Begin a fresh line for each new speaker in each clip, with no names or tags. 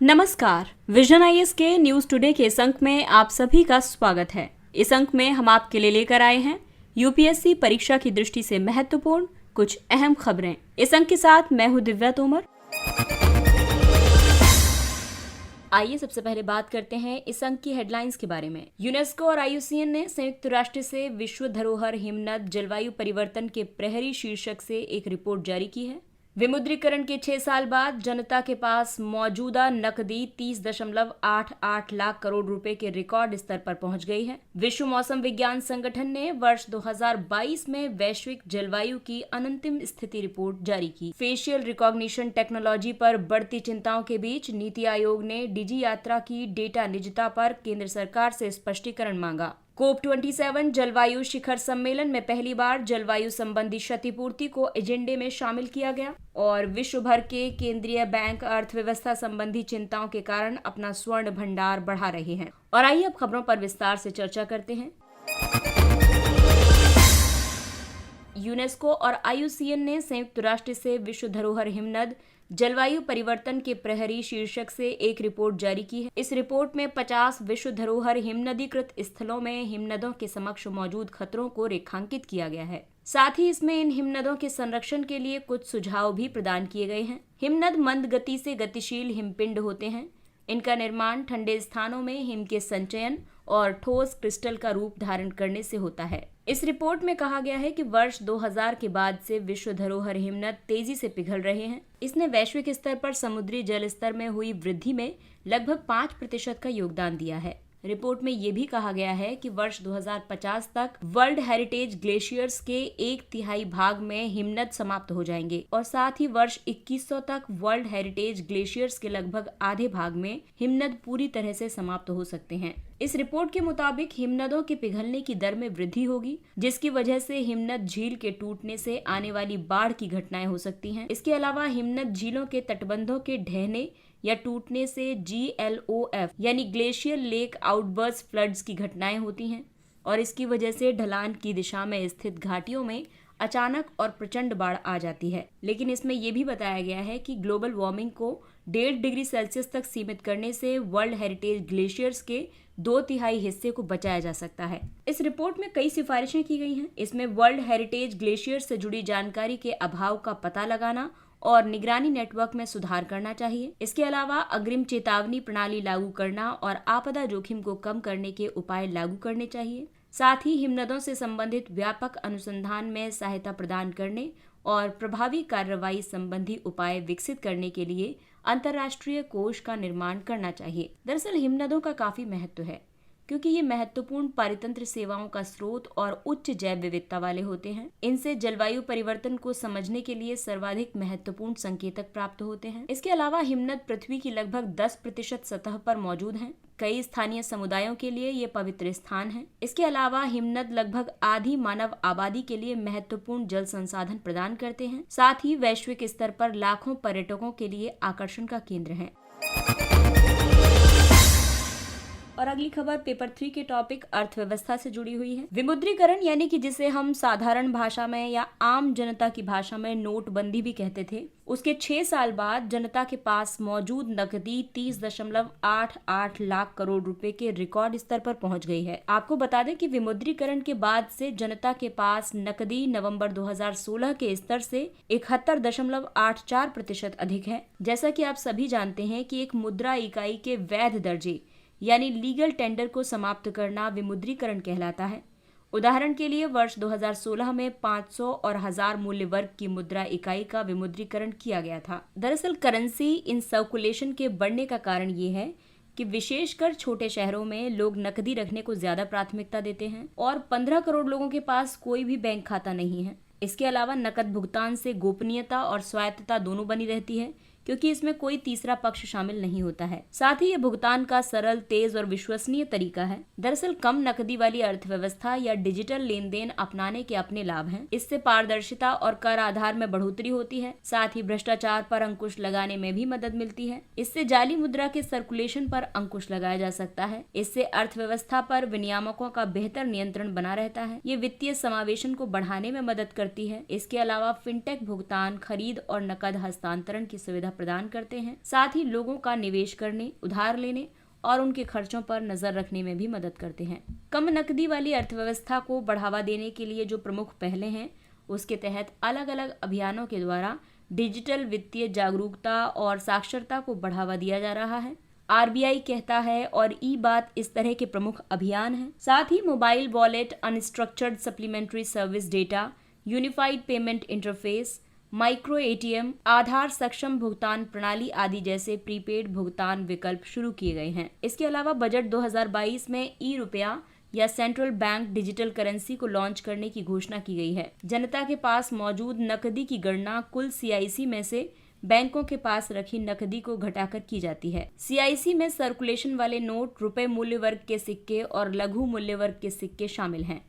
नमस्कार, vision IAS के news today के इस अंक में आप सभी का स्वागत है। इस अंक में हम आपके लिए लेकर आए हैं यूपीएससी परीक्षा की दृष्टि से महत्वपूर्ण कुछ अहम खबरें। इस अंक के साथ मैं हूं दिव्या तोमर। आइए सबसे पहले बात करते हैं इस अंक की हेडलाइंस के बारे में। यूनेस्को और आईयूसीएन ने संयुक्त राष्ट्र से विश्व धरोहर हिमनद जलवायु परिवर्तन के प्रहरी शीर्षक से एक रिपोर्ट जारी की है। विमुद्रीकरण के 6 साल बाद जनता के पास मौजूदा नकदी 30.88 लाख करोड़ रुपए के रिकॉर्ड स्तर पर पहुंच गई है। विश्व मौसम विज्ञान संगठन ने वर्ष 2022 में वैश्विक जलवायु की अंतिम स्थिति रिपोर्ट जारी की। फेशियल रिकॉग्निशन टेक्नोलॉजी पर बढ़ती चिंताओं के बीच नीति आयोग ने डिजी यात्रा की डेटा निजता पर केंद्र सरकार से स्पष्टीकरण मांगा। COP27 जलवायु शिखर सम्मेलन में पहली बार जलवायु संबंधी क्षतिपूर्ति को एजेंडे में शामिल किया गया और विश्व भर के केंद्रीय बैंक अर्थव्यवस्था संबंधी चिंताओं के कारण अपना स्वर्ण भंडार बढ़ा रहे हैं। और आइए अब खबरों पर विस्तार से चर्चा करते हैं। यूनेस्को और आईयूसीएन ने संयुक्त राष्ट्र से विश्व धरोहर हिमनद जलवायु परिवर्तन के प्रहरी शीर्षक से एक रिपोर्ट जारी की है। इस रिपोर्ट में 50 विश्व धरोहर हिमनदीकृत स्थलों में हिमनदों के समक्ष मौजूद खतरों को रेखांकित किया गया है। साथ ही इसमें इन हिमनदों के संरक्षण के लिए कुछ सुझाव भी प्रदान किए गए हैं। हिमनद मंद गति से गतिशील हिमपिंड होते हैं। इनका निर्माण ठंडे स्थानों में हिम के संचयन और ठोस क्रिस्टल का रूप धारण करने से होता है। इस रिपोर्ट में कहा गया है कि वर्ष 2000 के बाद से विश्व धरोहर हिमनद तेजी से पिघल रहे हैं। इसने वैश्विक स्तर पर समुद्री जल स्तर में हुई वृद्धि में लगभग 5% का योगदान दिया है। रिपोर्ट में ये भी कहा गया है कि वर्ष 2050 तक वर्ल्ड हेरिटेज ग्लेशियर्स के 1/3 भाग में हिमनद समाप्त हो जाएंगे और साथ ही वर्ष 2100 तक वर्ल्ड हेरिटेज ग्लेशियर्स के लगभग आधे भाग में हिमनद पूरी तरह से समाप्त हो सकते हैं। इस रिपोर्ट के मुताबिक हिमनदों के पिघलने की दर में वृद्धि होगी, जिसकी वजह से हिमनद झील के टूटने से आने वाली बाढ़ की घटनाएं हो सकती हैं। इसके अलावा हिमनद झीलों के तटबंधों के ढहने या टूटने से GLOF यानी ग्लेशियर लेक आउटबर्स्ट फ्लड्स की घटनाएं होती हैं और इसकी वजह से ढलान की दिशा में स्थित घाटियों में अचानक और प्रचंड बाढ़ आ जाती है। लेकिन इसमें यह भी बताया गया है कि ग्लोबल वार्मिंग को 1.5 डिग्री सेल्सियस तक सीमित करने से वर्ल्ड हेरिटेज ग्लेशियर्स के 2/3 हिस्से को बचाया जा सकता है। इस रिपोर्ट में कई सिफारिशें की गई हैं। इसमें वर्ल्ड हेरिटेज ग्लेशियर से जुड़ी जानकारी के अभाव का पता लगाना और निगरानी नेटवर्क में सुधार करना चाहिए। इसके अलावा अग्रिम चेतावनी प्रणाली लागू करना और आपदा जोखिम को कम करने के उपाय लागू करने चाहिए। साथ ही हिमनदों से संबंधित व्यापक अनुसंधान में सहायता प्रदान करने और प्रभावी कार्रवाई संबंधी उपाय विकसित करने के लिए अंतर्राष्ट्रीय कोष का निर्माण करना चाहिए। दरअसल हिमनदों का काफी महत्व है क्योंकि ये महत्वपूर्ण पारितंत्र सेवाओं का स्रोत और उच्च जैव विविधता वाले होते हैं। इनसे जलवायु परिवर्तन को समझने के लिए सर्वाधिक महत्वपूर्ण संकेतक प्राप्त होते हैं। इसके अलावा हिमनद पृथ्वी की लगभग 10% सतह पर मौजूद हैं। कई स्थानीय समुदायों के लिए ये पवित्र स्थान है। इसके अलावा हिमनद लगभग आधी मानव आबादी के लिए महत्वपूर्ण जल संसाधन प्रदान करते हैं। साथ ही वैश्विक स्तर पर लाखों पर्यटकों के लिए आकर्षण का केंद्र है। और अगली खबर पेपर 3 के टॉपिक अर्थव्यवस्था से जुड़ी हुई है। विमुद्रीकरण यानी कि जिसे हम साधारण भाषा में या आम जनता की भाषा में नोटबंदी भी कहते थे, उसके 6 साल बाद जनता के पास मौजूद नकदी 30.88 लाख करोड़ रुपए के रिकॉर्ड स्तर पर पहुंच गई है। आपको बता दें कि विमुद्रीकरण के बाद से जनता के पास नकदी नवंबर 2016 के स्तर से 71.84% अधिक है। जैसा कि आप सभी जानते हैं कि एक मुद्रा इकाई के वैध दर्जे यानी लीगल टेंडर को समाप्त करना विमुद्रीकरण कहलाता है। उदाहरण के लिए वर्ष 2016 में 500 और 1000 मूल्य वर्ग की मुद्रा इकाई का विमुद्रीकरण किया गया था। दरअसल करेंसी इन सर्कुलेशन के बढ़ने का कारण ये है कि विशेषकर छोटे शहरों में लोग नकदी रखने को ज्यादा प्राथमिकता देते हैं और 15 करोड़ लोगों के पास कोई भी बैंक खाता नहीं है। इसके अलावा नकद भुगतान से गोपनीयता और स्वायत्तता दोनों बनी रहती है क्योंकि इसमें कोई तीसरा पक्ष शामिल नहीं होता है। साथ ही ये भुगतान का सरल, तेज और विश्वसनीय तरीका है। दरअसल कम नकदी वाली अर्थव्यवस्था या डिजिटल लेन देन अपनाने के अपने लाभ हैं। इससे पारदर्शिता और कर आधार में बढ़ोतरी होती है। साथ ही भ्रष्टाचार पर अंकुश लगाने में भी मदद मिलती है। इससे जाली मुद्रा के सर्कुलेशन पर अंकुश लगाया जा सकता है। इससे अर्थव्यवस्था पर विनियामकों का बेहतर नियंत्रण बना रहता है। ये वित्तीय समावेशन को बढ़ाने में मदद करती है। इसके अलावा फिनटेक भुगतान, खरीद और नकद हस्तांतरण की सुविधा प्रदान करते हैं। साथ ही लोगों का निवेश करने, उधार लेने और उनके खर्चों पर नजर रखने में भी मदद करते हैं। कम नकदी वाली अर्थव्यवस्था को बढ़ावा देने के लिए जो प्रमुख पहले हैं, उसके तहत अलग अलग अभियानों के द्वारा डिजिटल वित्तीय जागरूकता और साक्षरता को बढ़ावा दिया जा रहा है। आरबीआई कहता है और ई बात इस तरह के प्रमुख अभियान हैं। साथ ही mobile wallet, unstructured supplementary service data, unified payment interface, micro ATM, Aadhaar सक्षम भुगतान प्रणाली आदि जैसे प्रीपेड भुगतान विकल्प शुरू किए गए हैं। इसके अलावा बजट 2022 में ई रुपया या सेंट्रल बैंक डिजिटल करेंसी को लॉन्च करने की घोषणा की गई है। जनता के पास मौजूद नकदी की गणना कुल सीआईसी में से बैंकों के पास रखी नकदी को घटाकर की जाती है। सीआईसी में सर्कुलेशन वाले नोट, रुपए मूल्य वर्ग के सिक्के और लघु मूल्य वर्ग के सिक्के शामिल हैं।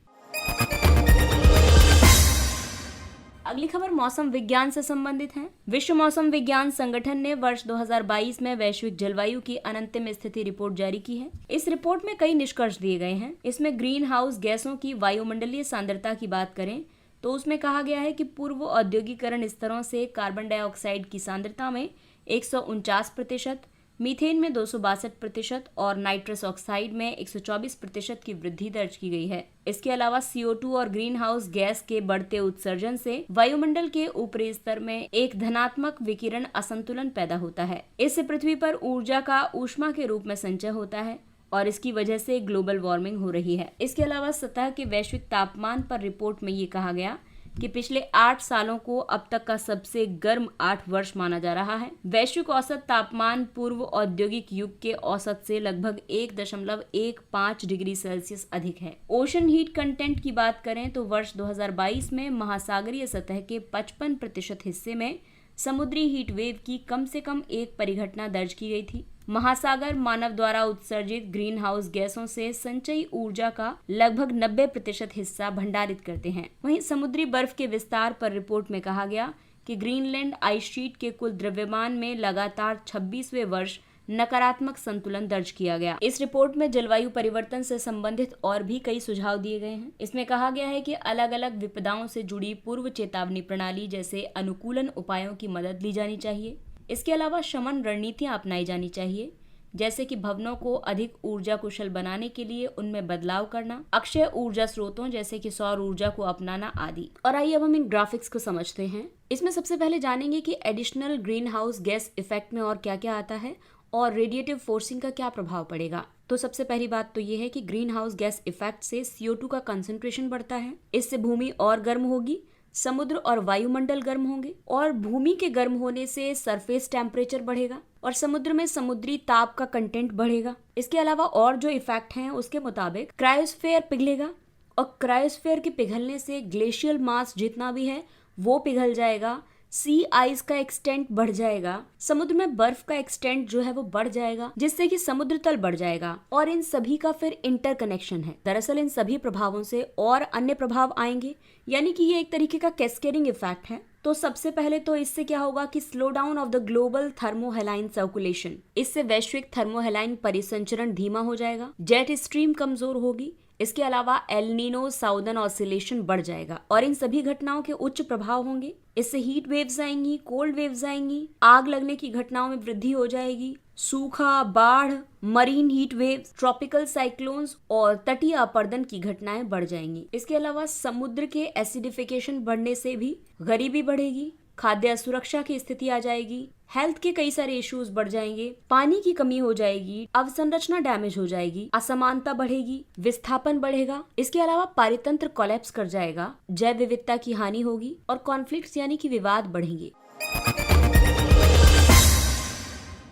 अगली खबर मौसम विज्ञान से संबंधित है। विश्व मौसम विज्ञान संगठन ने वर्ष 2022 में वैश्विक जलवायु की अनंतिम स्थिति रिपोर्ट जारी की है। इस रिपोर्ट में कई निष्कर्ष दिए गए हैं। इसमें ग्रीन हाउस गैसों की वायुमंडलीय सांद्रता की बात करें तो उसमें कहा गया है कि पूर्व औद्योगिकरण स्तरों से कार्बन डाइऑक्साइड की सांद्रता में 149%, मीथेन में 262% और नाइट्रस ऑक्साइड में 124% की वृद्धि दर्ज की गई है। इसके अलावा CO2 और ग्रीन हाउस गैस के बढ़ते उत्सर्जन से वायुमंडल के ऊपरी स्तर में एक धनात्मक विकिरण असंतुलन पैदा होता है। इससे पृथ्वी पर ऊर्जा का ऊष्मा के रूप में संचय होता है और इसकी वजह से ग्लोबल वार्मिंग हो रही है। इसके अलावा सतह के वैश्विक तापमान पर रिपोर्ट में ये कहा गया कि पिछले 8 सालों को अब तक का सबसे गर्म 8 वर्ष माना जा रहा है। वैश्विक औसत तापमान पूर्व औद्योगिक युग के औसत से लगभग 1.15 डिग्री सेल्सियस अधिक है। ओशन हीट कंटेंट की बात करें तो वर्ष 2022 में महासागरीय सतह के 55% हिस्से में समुद्री हीट वेव की कम से कम एक परिघटना दर्ज की गई थी। महासागर मानव द्वारा उत्सर्जित ग्रीन हाउस गैसों से संचयी ऊर्जा का लगभग 90% हिस्सा भंडारित करते हैं। वहीं समुद्री बर्फ के विस्तार पर रिपोर्ट में कहा गया कि ग्रीनलैंड आइस शीट के कुल द्रव्यमान में लगातार 26वें वर्ष नकारात्मक संतुलन दर्ज किया गया। इस रिपोर्ट में जलवायु परिवर्तन से संबंधित और भी कई सुझाव दिए गए हैं। इसमें कहा गया है कि अलग अलग विपदाओं से जुड़ी पूर्व चेतावनी प्रणाली जैसे अनुकूलन उपायों की मदद ली जानी चाहिए। इसके अलावा शमन रणनीतियां अपनाई जानी चाहिए, जैसे कि भवनों को अधिक ऊर्जा कुशल बनाने के लिए उनमें बदलाव करना, अक्षय ऊर्जा स्रोतों जैसे कि सौर ऊर्जा को अपनाना आदि। और आइए अब हम इन ग्राफिक्स को समझते हैं। इसमें सबसे पहले जानेंगे कि additional green house gas effect में और क्या क्या आता है और रेडिएटिव फोर्सिंग का क्या प्रभाव पड़ेगा। तो सबसे पहली बात तो ये है कि ग्रीन हाउस गैस इफेक्ट से CO2 का कंसंट्रेशन बढ़ता है। इससे भूमि और गर्म होगी, समुद्र और वायुमंडल गर्म होंगे और भूमि के गर्म होने से सरफेस टेम्परेचर बढ़ेगा और समुद्र में समुद्री ताप का कंटेंट बढ़ेगा। इसके अलावा और जो इफेक्ट हैं उसके मुताबिक क्रायोस्फीयर पिघलेगा और क्रायोस्फीयर के पिघलने से ग्लेशियल मास जितना भी है वो पिघल जाएगा, सी आइस का एक्सटेंट बढ़ जाएगा, समुद्र में बर्फ का एक्सटेंट जो है वो बढ़ जाएगा, जिससे कि समुद्र तल बढ़ जाएगा और इन सभी का फिर इंटरकनेक्शन है। दरअसल इन सभी प्रभावों से और अन्य प्रभाव आएंगे, यानी कि ये एक तरीके का कैस्केडिंग इफेक्ट है। तो सबसे पहले तो इससे क्या होगा कि slow down of the global थर्मोहेलाइन circulation, इससे वैश्विक थर्मोहेलाइन परिसंचरण धीमा हो जाएगा, जेट स्ट्रीम कमजोर होगी। इसके अलावा एल नीनो साउदर्न ऑसिलेशन बढ़ जाएगा और इन सभी घटनाओं के उच्च प्रभाव होंगे। इससे हीट वेव्स आएंगी, कोल्ड वेव्स आएंगी, आग लगने की घटनाओं में वृद्धि हो जाएगी, सूखा, बाढ़, marine heat waves, tropical cyclones और तटीय अपर्दन की घटनाएं बढ़ जाएंगी। इसके अलावा समुद्र के एसिडिफिकेशन बढ़ने से भी गरीबी बढ़ेगी, खाद्य असुरक्षा की स्थिति आ जाएगी, हेल्थ के कई सारे इश्यूज बढ़ जाएंगे, पानी की कमी हो जाएगी, अवसंरचना डैमेज हो जाएगी, असमानता बढ़ेगी, विस्थापन बढ़ेगा। इसके अलावा पारितंत्र कोलैप्स कर जाएगा, जैव विविधता की हानि होगी और कॉन्फ्लिक्ट्स यानी कि विवाद बढ़ेंगे।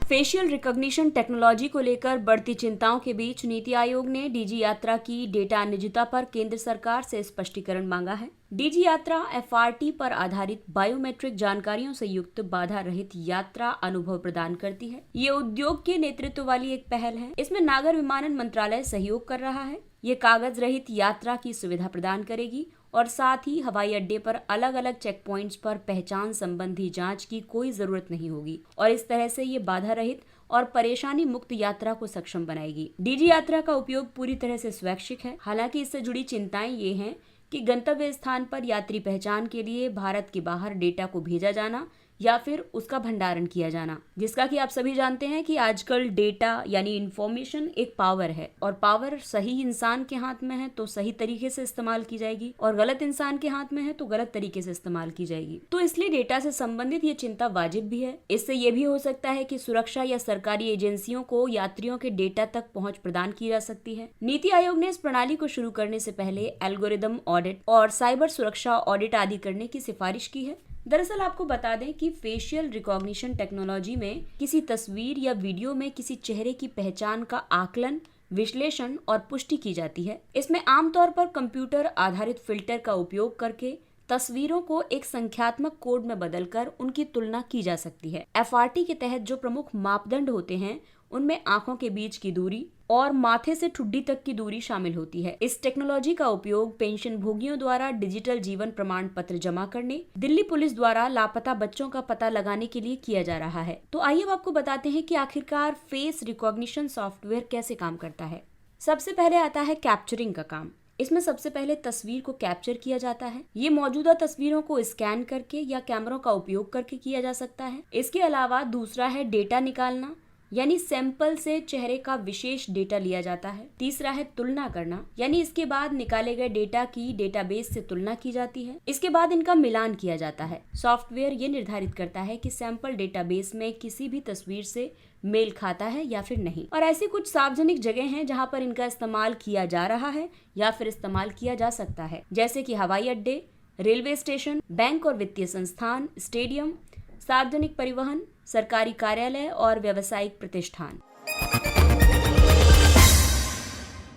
फेशियल रिकॉग्निशन टेक्नोलॉजी को लेकर बढ़ती चिंताओं के बीच नीति आयोग ने डीजी यात्रा की डेटा निजता पर केंद्र सरकार से स्पष्टीकरण मांगा है। डीजी यात्रा FRT पर आधारित बायोमेट्रिक जानकारियों से युक्त बाधा रहित यात्रा अनुभव प्रदान करती है। ये उद्योग के नेतृत्व वाली एक पहल है। इसमें नागर विमानन मंत्रालय सहयोग कर रहा है। ये कागज रहित यात्रा की सुविधा प्रदान करेगी और साथ ही हवाई अड्डे पर अलग अलग चेक पॉइंट्स पर पहचान संबंधी जांच की कोई जरूरत नहीं होगी और इस तरह से ये बाधा रहित और परेशानी मुक्त यात्रा को सक्षम बनाएगी। डीजी यात्रा का उपयोग पूरी तरह से स्वैच्छिक है। हालांकि इससे जुड़ी चिंताएं ये हैं कि गंतव्य स्थान पर यात्री पहचान के लिए भारत के बाहर डेटा को भेजा जाना या फिर उसका भंडारण किया जाना, जिसका कि आप सभी जानते हैं कि आजकल डेटा यानी इंफॉर्मेशन एक पावर है और पावर सही इंसान के हाथ में है तो सही तरीके से इस्तेमाल की जाएगी और गलत इंसान के हाथ में है तो गलत तरीके से इस्तेमाल की जाएगी। तो इसलिए डेटा से संबंधित ये चिंता वाजिब भी है। इससे ये भी हो सकता है कि सुरक्षा या सरकारी एजेंसियों को यात्रियों के डेटा तक पहुंच प्रदान की जा सकती है। नीति आयोग ने इस प्रणाली को शुरू करने से पहले एल्गोरिदम ऑडिट और साइबर सुरक्षा ऑडिट आदि करने की सिफारिश की है। दरअसल आपको बता दें कि फेशियल रिकॉग्निशन टेक्नोलॉजी में किसी तस्वीर या वीडियो में किसी चेहरे की पहचान का आकलन, विश्लेषण और पुष्टि की जाती है। इसमें आमतौर पर कंप्यूटर आधारित फिल्टर का उपयोग करके तस्वीरों को एक संख्यात्मक कोड में बदलकर उनकी तुलना की जा सकती है। एफआरटी के तहत जो प्रमुख मापदंड होते हैं उनमें आंखों के बीच की दूरी और माथे से ठुड्डी तक की दूरी शामिल होती है। इस टेक्नोलॉजी का उपयोग पेंशन भोगियों द्वारा डिजिटल जीवन प्रमाण पत्र जमा करने, दिल्ली पुलिस द्वारा लापता बच्चों का पता लगाने के लिए किया जा रहा है। तो आइए अब आपको बताते हैं कि आखिरकार फेस रिकॉग्निशन सॉफ्टवेयर कैसे काम करता है। सबसे पहले आता है कैप्चरिंग का काम। इसमें सबसे पहले तस्वीर को कैप्चर किया जाता है। ये मौजूदा तस्वीरों को स्कैन करके या कैमरों का उपयोग करके किया जा सकता है। इसके अलावा दूसरा है डेटा निकालना, यानी सैंपल से चेहरे का विशेष डेटा लिया जाता है। तीसरा है तुलना करना, यानी इसके बाद निकाले गए डेटा की डेटाबेस से तुलना की जाती है। इसके बाद इनका मिलान किया जाता है। सॉफ्टवेयर ये निर्धारित करता है कि सैंपल डेटाबेस में किसी भी तस्वीर से मेल खाता है या फिर नहीं। और ऐसी कुछ सार्वजनिक जगह हैं जहां पर इनका इस्तेमाल किया जा रहा है या फिर इस्तेमाल किया जा सकता है, जैसे कि हवाई अड्डे, रेलवे स्टेशन, बैंक और वित्तीय संस्थान, स्टेडियम, सार्वजनिक परिवहन, सरकारी कार्यालय और व्यावसायिक प्रतिष्ठान।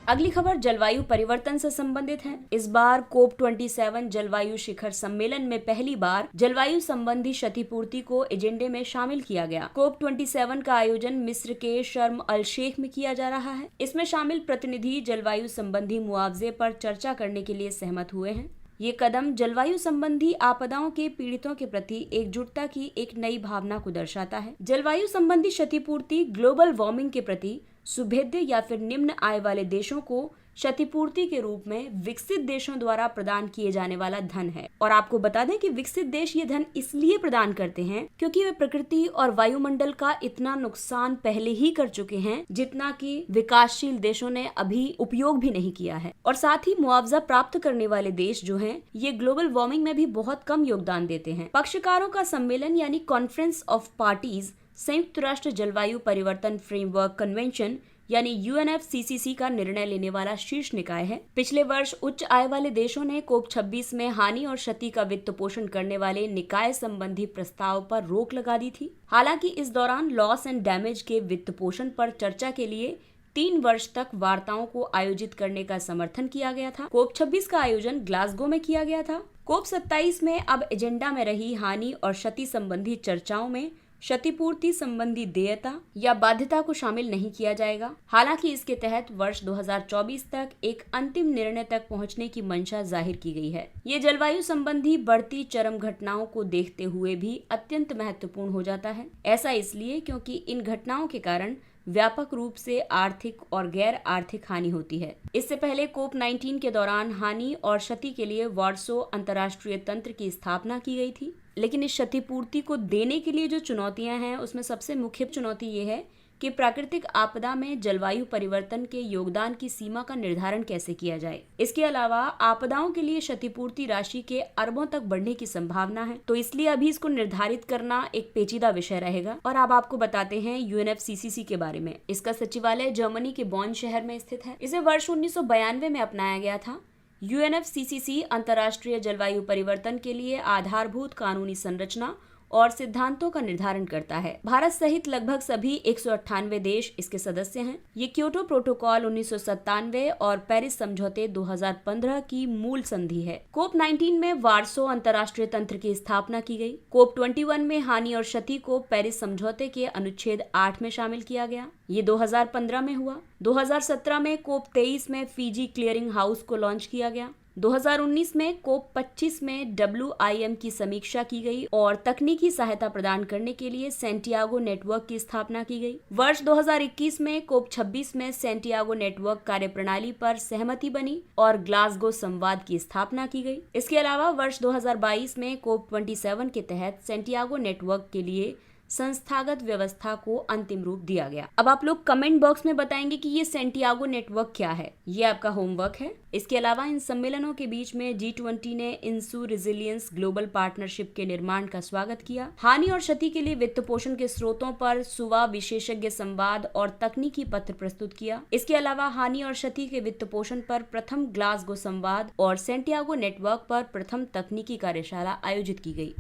अगली खबर जलवायु परिवर्तन से संबंधित है। इस बार COP27 जलवायु शिखर सम्मेलन में पहली बार जलवायु संबंधी क्षतिपूर्ति को एजेंडे में शामिल किया गया। COP27 का आयोजन मिस्र के शर्म अल शेख में किया जा रहा है। इसमें शामिल प्रतिनिधि जलवायु संबंधी मुआवजे पर चर्चा करने के लिए सहमत हुए हैं। ये कदम जलवायु संबंधी आपदाओं के पीड़ितों के प्रति एकजुटता की एक नई भावना को दर्शाता है। जलवायु संबंधी क्षतिपूर्ति ग्लोबल वार्मिंग के प्रति सुभेद्य या फिर निम्न आय वाले देशों को क्षतिपूर्ति के रूप में विकसित देशों द्वारा प्रदान किए जाने वाला धन है। और आपको बता दें कि विकसित देश ये धन इसलिए प्रदान करते हैं क्योंकि वे प्रकृति और वायुमंडल का इतना नुकसान पहले ही कर चुके हैं जितना कि विकासशील देशों ने अभी उपयोग भी नहीं किया है। और साथ ही मुआवजा प्राप्त करने वाले देश जो हैं, ये ग्लोबल वार्मिंग में भी बहुत कम योगदान देते हैं। पक्षकारों का सम्मेलन यानी कॉन्फ्रेंस ऑफ पार्टीज संयुक्त राष्ट्र जलवायु परिवर्तन फ्रेमवर्क कन्वेंशन यानी UNFCCC का निर्णय लेने वाला शीर्ष निकाय है। पिछले वर्ष उच्च आय वाले देशों ने COP26 में हानि और क्षति का वित्त पोषण करने वाले निकाय संबंधी प्रस्ताव पर रोक लगा दी थी। हालांकि इस दौरान लॉस एंड डैमेज के वित्त पोषण पर चर्चा के लिए 3 वर्ष तक वार्ताओं को आयोजित करने का समर्थन किया गया था। COP26 का आयोजन ग्लासगो में किया गया था। COP27 में अब एजेंडा में रही हानि और क्षति संबंधी चर्चाओं में क्षतिपूर्ति संबंधी देयता या बाध्यता को शामिल नहीं किया जाएगा। हालांकि इसके तहत वर्ष 2024 तक एक अंतिम निर्णय तक पहुंचने की मंशा जाहिर की गई है। ये जलवायु संबंधी बढ़ती चरम घटनाओं को देखते हुए भी अत्यंत महत्वपूर्ण हो जाता है। ऐसा इसलिए क्योंकि इन घटनाओं के कारण व्यापक रूप से आर्थिक और गैर आर्थिक हानि होती है। इससे पहले COP19 के दौरान हानि और क्षति के लिए वार्सो अंतर्राष्ट्रीय तंत्र की स्थापना की गई थी। लेकिन इस क्षतिपूर्ति को देने के लिए जो चुनौतियां हैं उसमें सबसे मुख्य चुनौती ये है कि प्राकृतिक आपदा में जलवायु परिवर्तन के योगदान की सीमा का निर्धारण कैसे किया जाए। इसके अलावा आपदाओं के लिए क्षतिपूर्ति राशि के अरबों तक बढ़ने की संभावना है, तो इसलिए अभी इसको निर्धारित करना एक पेचीदा विषय रहेगा। और अब आपको बताते हैं UNFCCC के बारे में। इसका सचिवालय जर्मनी के बॉन शहर में स्थित है। इसे वर्ष 1992 में अपनाया गया था। UNFCCC अंतर्राष्ट्रीय जलवायु परिवर्तन के लिए आधारभूत कानूनी संरचना और सिद्धांतों का निर्धारण करता है। भारत सहित लगभग सभी 198 देश इसके सदस्य हैं। ये क्योटो प्रोटोकॉल 1997 और पेरिस समझौते 2015 की मूल संधि है। COP19 में वार्सो अंतर्राष्ट्रीय तंत्र की स्थापना की गई। COP21 में हानि और क्षति को पेरिस समझौते के अनुच्छेद 8 में शामिल किया गया। ये 2015 में हुआ। 2017 में COP23 में फिजी क्लियरिंग हाउस को लॉन्च किया गया। 2019 में कोप 25 में WIM की समीक्षा की गई और तकनीकी सहायता प्रदान करने के लिए सैंटियागो नेटवर्क की स्थापना की गई। वर्ष 2021 में कोप 26 में सैंटियागो नेटवर्क कार्यप्रणाली पर सहमति बनी और ग्लासगो संवाद की स्थापना की गई। इसके अलावा वर्ष 2022 में कोप 27 के तहत सैंटियागो नेटवर्क के लिए संस्थागत व्यवस्था को अंतिम रूप दिया गया। अब आप लोग कमेंट बॉक्स में बताएंगे कि ये सैंटियागो नेटवर्क क्या है। ये आपका होमवर्क है। इसके अलावा इन सम्मेलनों के बीच में G20 ने इंसू रेजिलियंस ग्लोबल पार्टनरशिप के निर्माण का स्वागत किया। हानि और क्षति के लिए वित्त पोषण के स्रोतों पर सुवा विशेषज्ञ संवाद और तकनीकी पत्र प्रस्तुत किया। इसके अलावा हानि और क्षति के वित्त पोषण पर प्रथम ग्लासगो संवाद और सैंटियागो नेटवर्क पर प्रथम तकनीकी कार्यशाला आयोजित की गई।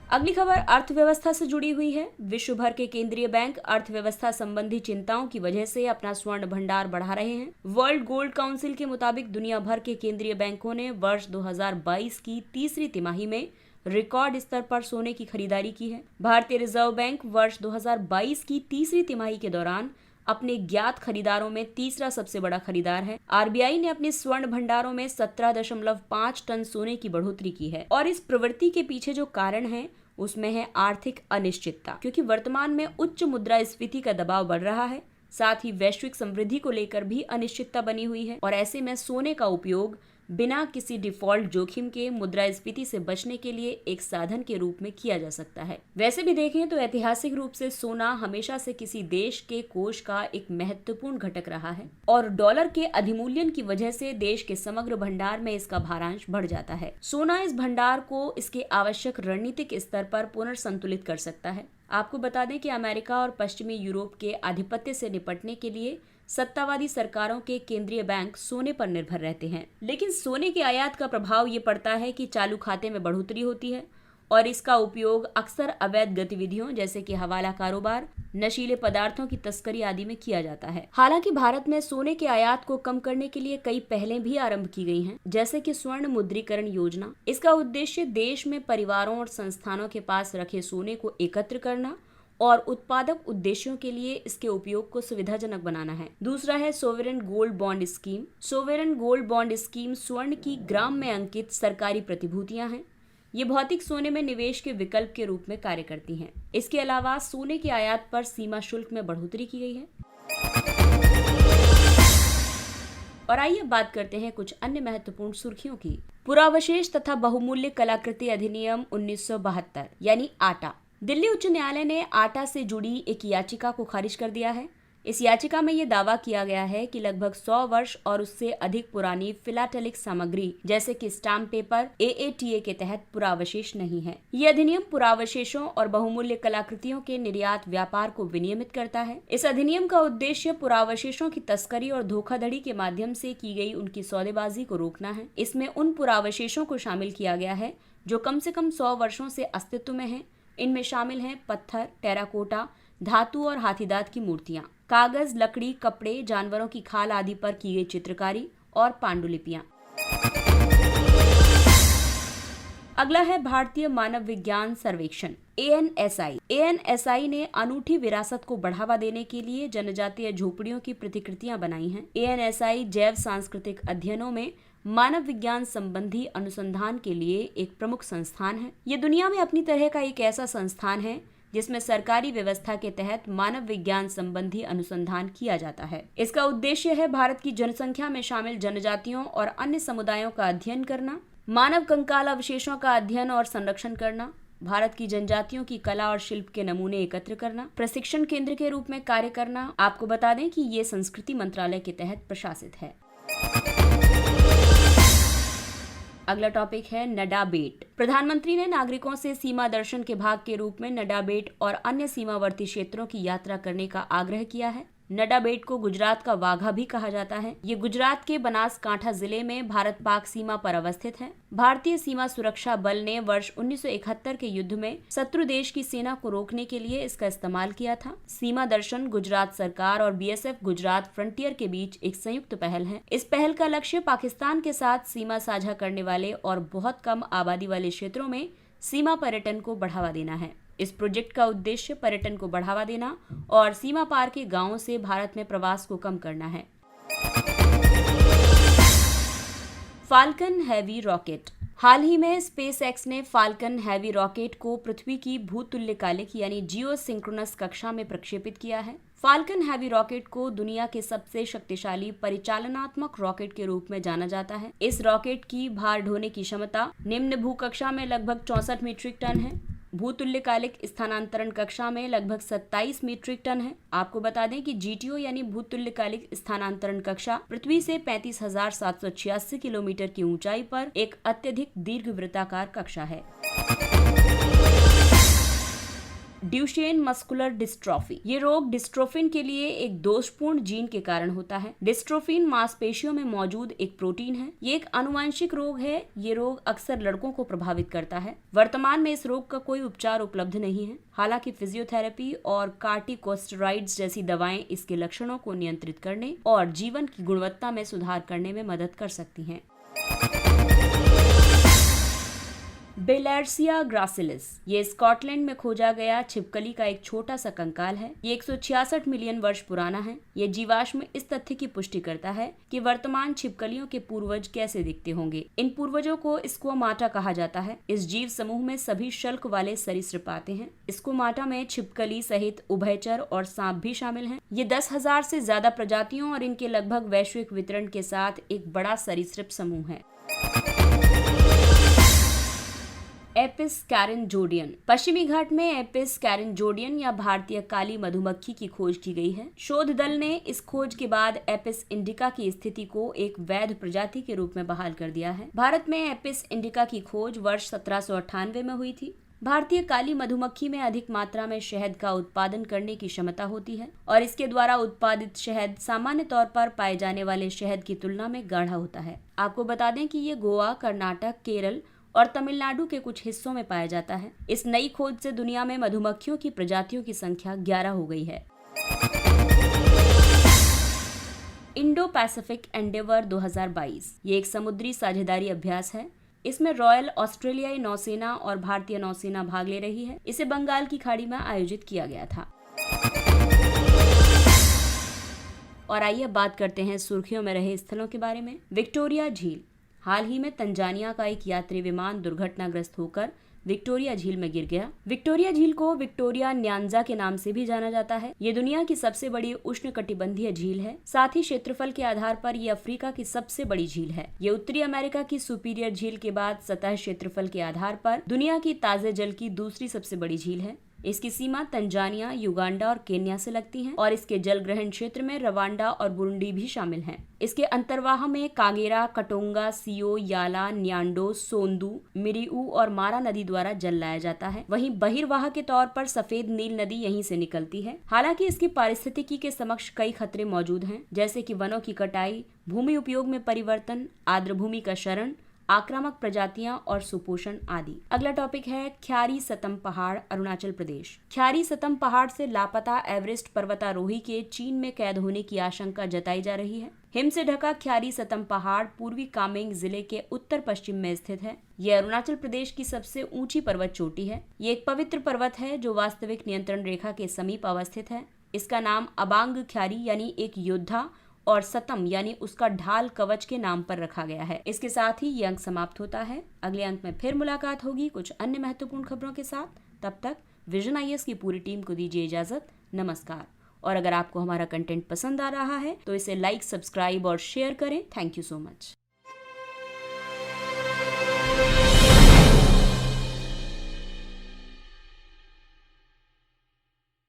अगली खबर अर्थव्यवस्था से जुड़ी हुई है। विश्व भर के केंद्रीय बैंक अर्थव्यवस्था संबंधी चिंताओं की वजह से अपना स्वर्ण भंडार बढ़ा रहे हैं। वर्ल्ड गोल्ड काउंसिल के मुताबिक दुनिया भर के केंद्रीय बैंकों ने वर्ष 2022 की तीसरी तिमाही में रिकॉर्ड स्तर पर सोने की खरीदारी की है। भारतीय रिजर्व बैंक वर्ष 2022 की तीसरी तिमाही के दौरान अपने ज्ञात खरीदारों में तीसरा सबसे बड़ा खरीदार है। RBI ने अपने स्वर्ण भंडारों में 17.5 टन सोने की बढ़ोतरी की है और इस प्रवृत्ति के पीछे जो कारण है उसमें है आर्थिक अनिश्चितता, क्योंकि वर्तमान में उच्च मुद्रास्फीति का दबाव बढ़ रहा है। साथ ही वैश्विक समृद्धि को लेकर भी अनिश्चितता बनी हुई है और ऐसे में सोने का उपयोग बिना किसी डिफॉल्ट जोखिम के मुद्रास्फीति से बचने के लिए एक साधन के रूप में किया जा सकता है। वैसे भी देखें तो ऐतिहासिक रूप से सोना हमेशा से किसी देश के कोष का एक महत्वपूर्ण घटक रहा है और डॉलर के अधिमूल्यन की वजह से देश के समग्र भंडार में इसका भारांश बढ़ जाता है। सोना इस भंडार को इसके आवश्यक रणनीतिक स्तर पर पुनर्संतुलित कर सकता है। आपको बता दें कि अमेरिका और पश्चिमी यूरोप के आधिपत्य से निपटने के लिए सत्तावादी सरकारों के केंद्रीय बैंक सोने पर निर्भर रहते हैं, लेकिन सोने के आयात का प्रभाव ये पड़ता है कि चालू खाते में बढ़ोतरी होती है और इसका उपयोग अक्सर अवैध गतिविधियों जैसे कि हवाला कारोबार, नशीले पदार्थों की तस्करी आदि में किया जाता है। हालांकि भारत में सोने के आयात को कम करने के लिए कई पहलें भी आरंभ की गई हैं, जैसे कि स्वर्ण मुद्रीकरण योजना। इसका उद्देश्य देश में परिवारों और संस्थानों के पास रखे सोने को एकत्र करना और उत्पादक उद्देश्यों के लिए इसके उपयोग को सुविधाजनक बनाना है। दूसरा है sovereign gold bond scheme. Sovereign gold bond scheme स्वर्ण की ग्राम में अंकित सरकारी प्रतिभूतियां हैं। ये भौतिक सोने में निवेश के विकल्प के रूप में कार्य करती हैं। इसके अलावा सोने के आयात पर सीमा शुल्क में बढ़ोतरी की गई है। और आइए बात करते हैं कुछ अन्य महत्वपूर्ण सुर्खियों की। पुरावशेष तथा बहुमूल्य कलाकृति अधिनियम 1972 यानी आटा। दिल्ली उच्च न्यायालय ने आटा से जुड़ी एक याचिका को खारिज कर दिया है। इस याचिका में ये दावा किया गया है कि लगभग 100 वर्ष और उससे अधिक पुरानी फिलाटेलिक सामग्री जैसे कि स्टाम्प पेपर AATA के तहत पुरावशेष नहीं है। ये अधिनियम पुरावशेषों और बहुमूल्य कलाकृतियों के निर्यात व्यापार को विनियमित करता है। इस अधिनियम का उद्देश्य पुरावशेषों की तस्करी और धोखाधड़ी के माध्यम से की गई उनकी सौदेबाजी को रोकना है। इसमें उन पुरावशेषों को शामिल किया गया है जो कम से कम 100 वर्षों से अस्तित्व में है। इनमें शामिल हैं पत्थर, टेराकोटा, धातु और हाथीदांत की मूर्तियां, कागज, लकड़ी, कपड़े, जानवरों की खाल आदि पर की गई चित्रकारी और पांडुलिपियां। अगला है भारतीय मानव विज्ञान सर्वेक्षण ANSI। ANSI ने अनूठी विरासत को बढ़ावा देने के लिए जनजातीय झोपड़ियों की प्रतिकृतियां बनाई हैं। ANSI जैव सांस्कृतिक अध्ययनों में मानव विज्ञान संबंधी अनुसंधान के लिए एक प्रमुख संस्थान है। ये दुनिया में अपनी तरह का एक ऐसा संस्थान है जिसमें सरकारी व्यवस्था के तहत मानव विज्ञान संबंधी अनुसंधान किया जाता है। इसका उद्देश्य है भारत की जनसंख्या में शामिल जनजातियों और अन्य समुदायों का अध्ययन करना, मानव कंकाल अवशेषों का अध्ययन और संरक्षण करना, भारत की जनजातियों की कला और शिल्प के नमूने एकत्र करना, प्रशिक्षण केंद्र के रूप में कार्य करना। आपको बता दें कि ये संस्कृति मंत्रालय के तहत प्रशासित है। अगला टॉपिक है नडाबेट। प्रधानमंत्री ने नागरिकों से सीमा दर्शन के भाग के रूप में नडाबेट और अन्य सीमावर्ती क्षेत्रों की यात्रा करने का आग्रह किया है। नडाबेट को गुजरात का वाघा भी कहा जाता है। ये गुजरात के बनासकांठा जिले में भारत पाक सीमा पर अवस्थित है। भारतीय सीमा सुरक्षा बल ने वर्ष 1971 के युद्ध में शत्रु देश की सेना को रोकने के लिए इसका इस्तेमाल किया था। सीमा दर्शन गुजरात सरकार और BSF गुजरात फ्रंटियर के बीच एक संयुक्त पहल है। इस पहल का लक्ष्य पाकिस्तान के साथ सीमा साझा करने वाले और बहुत कम आबादी वाले क्षेत्रों में सीमा पर्यटन को बढ़ावा देना है। इस प्रोजेक्ट का उद्देश्य पर्यटन को बढ़ावा देना और सीमा पार के गांवों से भारत में प्रवास को कम करना है। Falcon Heavy rocket. हाल ही में स्पेसएक्स ने फाल्कन हैवी रॉकेट को पृथ्वी की भूतुल्यकालिक यानी जियोसिंक्रोनस कक्षा में प्रक्षेपित किया है। फाल्कन हैवी रॉकेट को दुनिया के सबसे शक्तिशाली परिचालनात्मक रॉकेट के रूप में जाना जाता है। इस रॉकेट की भार ढोने की क्षमता निम्न भूकक्षा में लगभग 64 मीट्रिक टन है। भूतुल्यकालिक स्थानांतरण कक्षा में लगभग 27 मीट्रिक टन है। आपको बता दें कि जीटीओ यानी भूतुल्यकालिक स्थानांतरण कक्षा पृथ्वी से 35,786 किलोमीटर की ऊंचाई पर एक अत्यधिक दीर्घवृत्ताकार कक्षा है। Duchenne muscular dystrophy. ये रोग डिस्ट्रोफिन के लिए एक दोषपूर्ण जीन के कारण होता है। डिस्ट्रोफिन मांसपेशियों में मौजूद एक प्रोटीन है। ये एक आनुवंशिक रोग है। ये रोग अक्सर लड़कों को प्रभावित करता है। वर्तमान में इस रोग का कोई उपचार उपलब्ध नहीं है। हालांकि फिजियोथेरेपी और कार्टिकोस्टेरॉइड्स जैसी दवाएं इसके लक्षणों को नियंत्रित करने और जीवन की गुणवत्ता में सुधार करने में मदद कर सकती हैं। बेलैर्सिया ग्रासिलिस। ये स्कॉटलैंड में खोजा गया छिपकली का एक छोटा सा कंकाल है। ये 166 मिलियन वर्ष पुराना है। ये जीवाश्म इस तथ्य की पुष्टि करता है कि वर्तमान छिपकलियों के पूर्वज कैसे दिखते होंगे। इन पूर्वजों को स्क्वोमाटा कहा जाता है। इस जीव समूह में सभी शल्क वाले सरीसृप आते हैं। स्क्वोमाटा में छिपकली सहित उभयचर और सांप भी शामिल हैं। ये 10,000 से ज्यादा प्रजातियों और इनके लगभग वैश्विक वितरण के साथ एक बड़ा सरीसृप समूह है। एपिस कैरेंजोडियन। पश्चिमी घाट में एपिस कैरेंजोडियन या भारतीय काली मधुमक्खी की खोज की गई है। शोध दल ने इस खोज के बाद एपिस इंडिका की स्थिति को एक वैध प्रजाति के रूप में बहाल कर दिया है। भारत में एपिस इंडिका की खोज वर्ष 1798 में हुई थी। भारतीय काली मधुमक्खी में अधिक मात्रा में शहद का उत्पादन करने की क्षमता होती है और इसके द्वारा उत्पादित शहद सामान्य तौर पर पाए जाने वाले शहद की तुलना में गाढ़ा होता है। आपको बता दें कि ये गोवा, कर्नाटक, केरल और तमिलनाडु के कुछ हिस्सों में पाया जाता है। इस नई खोज से दुनिया में मधुमक्खियों की प्रजातियों की संख्या 11 हो गई है। इंडो पैसिफिक एंडेवर 2022 ये एक समुद्री साझेदारी अभ्यास है। इसमें रॉयल ऑस्ट्रेलियाई नौसेना और भारतीय नौसेना भाग ले रही है। इसे बंगाल की खाड़ी में आयोजित किया गया था। और आइए बात करते हैं सुर्खियों में रहे स्थलों के बारे में। विक्टोरिया झील। हाल ही में तंजानिया का एक यात्री विमान दुर्घटनाग्रस्त होकर विक्टोरिया झील में गिर गया। विक्टोरिया झील को विक्टोरिया न्यांजा के नाम से भी जाना जाता है। ये दुनिया की सबसे बड़ी उष्णकटिबंधीय झील है। साथ ही क्षेत्रफल के आधार पर ये अफ्रीका की सबसे बड़ी झील है। ये उत्तरी अमेरिका की सुपीरियर झील के बाद सतह क्षेत्रफल के आधार पर दुनिया की ताजे जल की दूसरी सबसे बड़ी झील है। इसकी सीमा तंजानिया, युगांडा और केन्या से लगती है और इसके जल ग्रहण क्षेत्र में रवांडा और बुरुंडी भी शामिल हैं। इसके अंतर्वाह में कागेरा, कटोंगा, सियो, याला, न्यांडो, सोंदू, मिरिऊ और मारा नदी द्वारा जल लाया जाता है। वहीं बहिर्वाह के तौर पर सफेद नील नदी यहीं से निकलती है। हालांकि इसकी पारिस्थितिकी के समक्ष कई खतरे मौजूद हैं, जैसे कि वनों की कटाई, भूमि उपयोग में परिवर्तन, आर्द्र भूमि का क्षरण, आक्रामक प्रजातियां और सुपोषण आदि। अगला टॉपिक है ख्यारी सतम पहाड़, अरुणाचल प्रदेश। ख्यारी सतम पहाड़ से लापता एवरेस्ट पर्वतारोही के चीन में कैद होने की आशंका जताई जा रही है। हिम से ढका ख्यारी सतम पहाड़ पूर्वी कामेंग जिले के उत्तर पश्चिम में स्थित है। यह अरुणाचल प्रदेश की सबसे ऊंची पर्वत चोटी है। ये एक पवित्र पर्वत है जो वास्तविक नियंत्रण रेखा के समीप अवस्थित है। इसका नाम अबांग ख्यारी यानी एक योद्धा और सतम यानी उसका ढाल कवच के नाम पर रखा गया है। इसके साथ ही ये अंक समाप्त होता है। अगले अंक में फिर मुलाकात होगी कुछ अन्य महत्वपूर्ण खबरों के साथ। तब तक विजन आईएएस की पूरी टीम को दीजिए इजाजत। नमस्कार। और अगर आपको हमारा कंटेंट पसंद आ रहा है तो इसे लाइक, सब्सक्राइब और शेयर करें। Thank you so much.